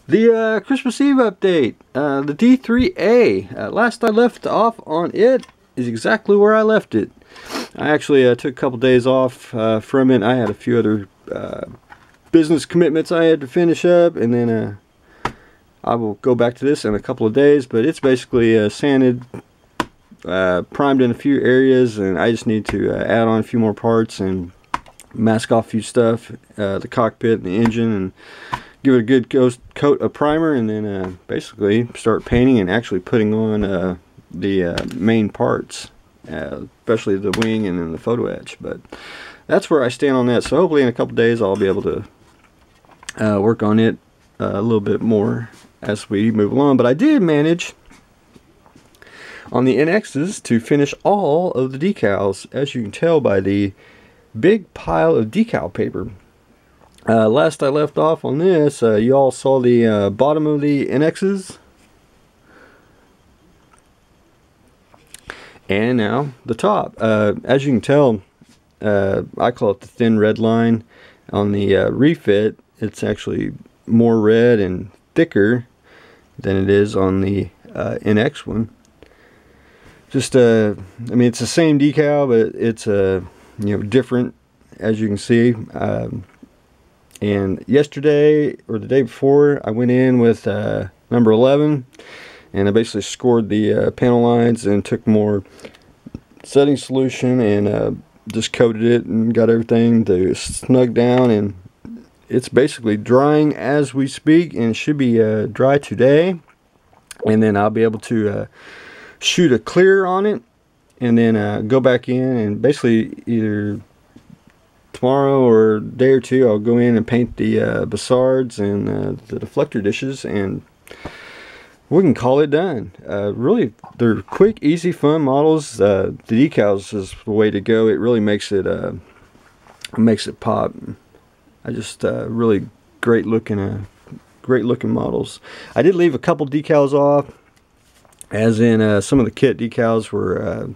The Christmas Eve update, the D.IIIa. Last I left off on it is exactly where I left it. I actually took a couple days off from it. I had a few other business commitments I had to finish up, and then I will go back to this in a couple of days. But it's basically sanded, primed in a few areas, and I just need to add on a few more parts and mask off a few stuff, the cockpit and the engine, and give it a good coat of primer, and then basically start painting and actually putting on the main parts, especially the wing and then the photo etch. But that's where I stand on that. So hopefully in a couple days I'll be able to work on it a little bit more as we move along. But I did manage on the NXs to finish all of the decals, as you can tell by the big pile of decal paper. Last I left off on this, you all saw the bottom of the NXs, and now the top. As you can tell, I call it the thin red line. On the refit, it's actually more red and thicker than it is on the NX one. Just I mean, it's the same decal, but it's different, as you can see. And yesterday, or the day before, I went in with number 11, and I basically scored the panel lines and took more setting solution and just coated it and got everything to snug down, and it's basically drying as we speak, and it should be dry today. And then I'll be able to shoot a clear on it, and then go back in and basically either tomorrow or a day or two I'll go in and paint the bassards and the deflector dishes, and we can call it done. Really, they're quick, easy, fun models. The decals is the way to go. It really makes it pop. I just really great looking models. I did leave a couple decals off, as in some of the kit decals were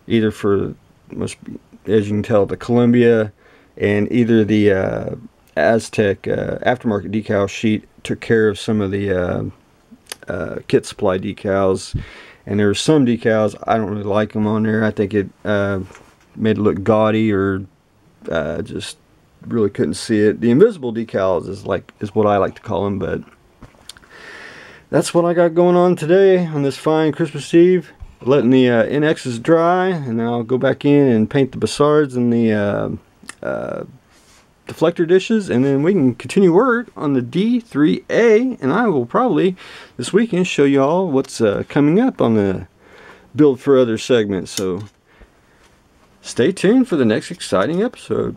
either for, as you can tell, the Columbia, and either the Aztec aftermarket decal sheet took care of some of the kit supply decals. And there were some decals I don't really like them on there. I think it made it look gaudy, or just really couldn't see it. The invisible decals is what I like to call them. But that's what I got going on today on this fine Christmas Eve. Letting the NXs dry, and then I'll go back in and paint the bassards and the deflector dishes, and then we can continue work on the D.IIIa, and I will probably this weekend show you all what's coming up on the build for other segment. So stay tuned for the next exciting episode.